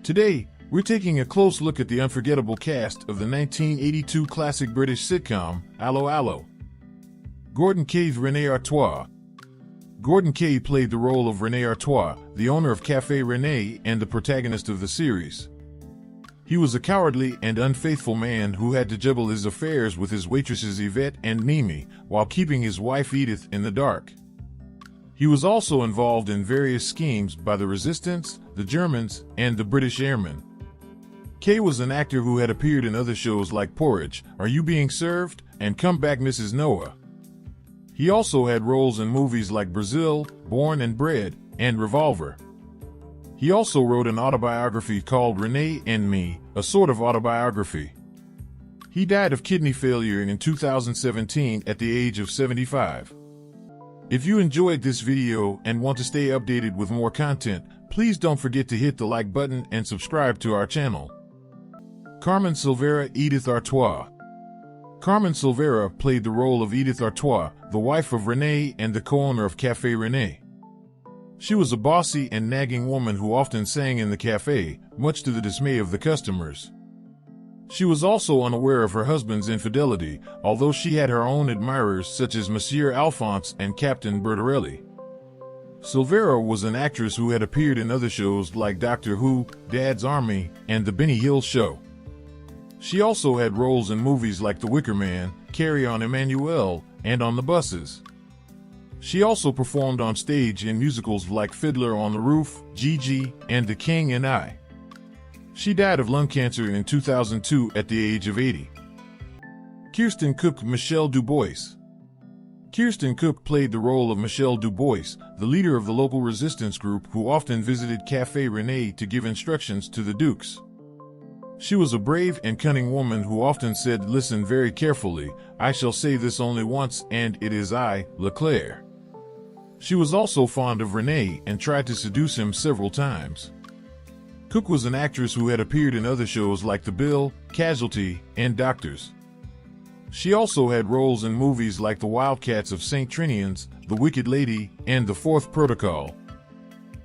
Today, we're taking a close look at the unforgettable cast of the 1982 classic British sitcom, Allo Allo. Gordon Kaye's René Artois. Gordon Kaye played the role of René Artois, the owner of Café René and the protagonist of the series. He was a cowardly and unfaithful man who had to juggle his affairs with his waitresses Yvette and Mimi while keeping his wife Edith in the dark. He was also involved in various schemes by the Resistance, the Germans, and the British Airmen. Kaye was an actor who had appeared in other shows like Porridge, Are You Being Served?, and Come Back Mrs. Noah. He also had roles in movies like Brazil, Born and Bred, and Revolver. He also wrote an autobiography called René and Me, a sort of autobiography. He died of kidney failure in 2017 at the age of 75. If you enjoyed this video and want to stay updated with more content, please don't forget to hit the like button and subscribe to our channel. Carmen Silvera, Edith Artois. Carmen Silvera played the role of Edith Artois, the wife of René and the co-owner of Café René. She was a bossy and nagging woman who often sang in the cafe, much to the dismay of the customers. She was also unaware of her husband's infidelity, although she had her own admirers such as Monsieur Alphonse and Captain Bertorelli. Silvera was an actress who had appeared in other shows like Doctor Who, Dad's Army, and The Benny Hill Show. She also had roles in movies like The Wicker Man, Carry On Emmanuel, and On the Buses. She also performed on stage in musicals like Fiddler on the Roof, Gigi, and The King and I. She died of lung cancer in 2002 at the age of 80. Kirsten Cook, Michelle Dubois. Kirsten Cook played the role of Michelle Dubois, the leader of the local resistance group who often visited Café René to give instructions to the Dukes. She was a brave and cunning woman who often said, "Listen very carefully, I shall say this only once, and it is I, Leclerc." She was also fond of René and tried to seduce him several times. Cook was an actress who had appeared in other shows like The Bill, Casualty, and Doctors. She also had roles in movies like The Wildcats of St. Trinian's, The Wicked Lady, and The Fourth Protocol.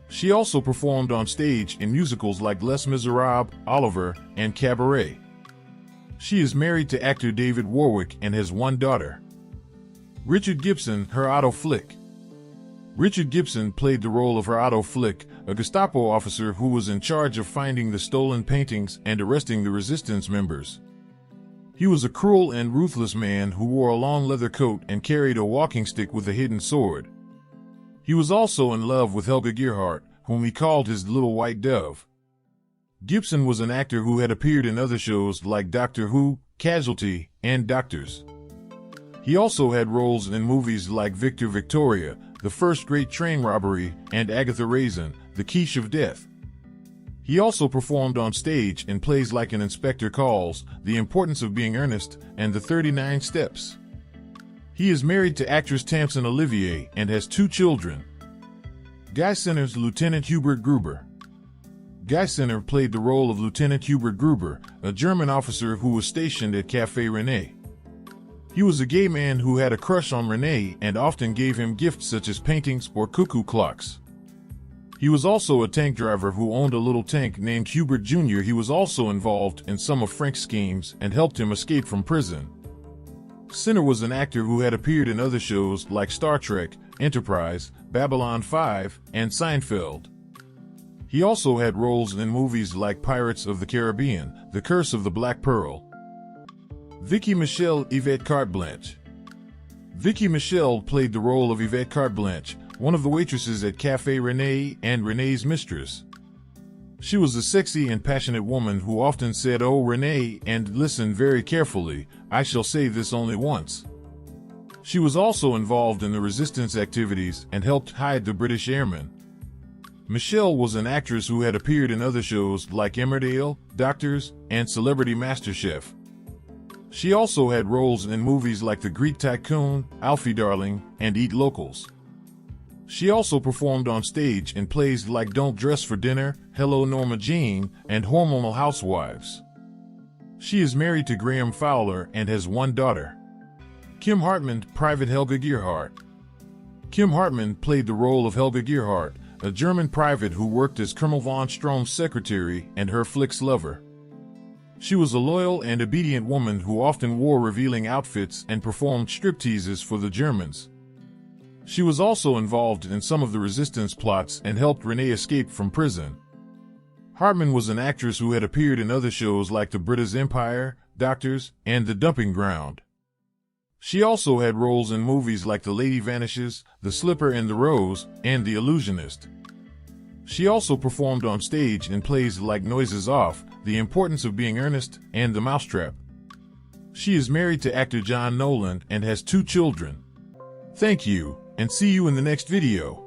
She also performed on stage in musicals like Les Miserables, Oliver, and Cabaret. She is married to actor David Warwick and has one daughter. Richard Gibson, her Otto Flick. Richard Gibson played the role of her Otto Flick, a Gestapo officer who was in charge of finding the stolen paintings and arresting the resistance members. He was a cruel and ruthless man who wore a long leather coat and carried a walking stick with a hidden sword. He was also in love with Helga Gerhardt, whom he called his little white dove. Gibson was an actor who had appeared in other shows like Doctor Who, Casualty, and Doctors. He also had roles in movies like Victor Victoria, The First Great Train Robbery, and Agatha Raisin, The Quiche of Death. He also performed on stage in plays like An Inspector Calls, The Importance of Being Earnest, and The 39 Steps. He is married to actress Tamsin Olivier and has 2 children. Guy Center's Lieutenant Hubert Guber. Guy Center played the role of Lieutenant Hubert Guber, a German officer who was stationed at Café René. He was a gay man who had a crush on René and often gave him gifts such as paintings or cuckoo clocks. He was also a tank driver who owned a little tank named Hubert Jr. He was also involved in some of Frank's schemes and helped him escape from prison. Center was an actor who had appeared in other shows like Star Trek, Enterprise, Babylon 5, and Seinfeld. He also had roles in movies like Pirates of the Caribbean, The Curse of the Black Pearl. Vicki Michelle, Yvette Carte Blanche. Vicki Michelle played the role of Yvette Carte Blanche, one of the waitresses at Café René and René's mistress. She was a sexy and passionate woman who often said, "Oh, René, and listen very carefully, I shall say this only once." She was also involved in the resistance activities and helped hide the British airmen. Michelle was an actress who had appeared in other shows like Emmerdale, Doctors, and Celebrity MasterChef. She also had roles in movies like The Greek Tycoon, Alfie Darling, and Eat Locals. She also performed on stage in plays like Don't Dress for Dinner, Hello Norma Jean, and Hormonal Housewives. She is married to Graham Fowler and has one daughter. Kim Hartman, Private Helga Gerhardt. Kim Hartman played the role of Helga Gerhardt, a German private who worked as Colonel von Strom's secretary and her flick's lover. She was a loyal and obedient woman who often wore revealing outfits and performed stripteases for the Germans. She was also involved in some of the resistance plots and helped Renee escape from prison. Hartman was an actress who had appeared in other shows like The British Empire, Doctors, and The Dumping Ground. She also had roles in movies like The Lady Vanishes, The Slipper and the Rose, and The Illusionist. She also performed on stage in plays like Noises Off, The Importance of Being Earnest, and The Mousetrap. She is married to actor John Nolan and has 2 children. Thank you, and see you in the next video.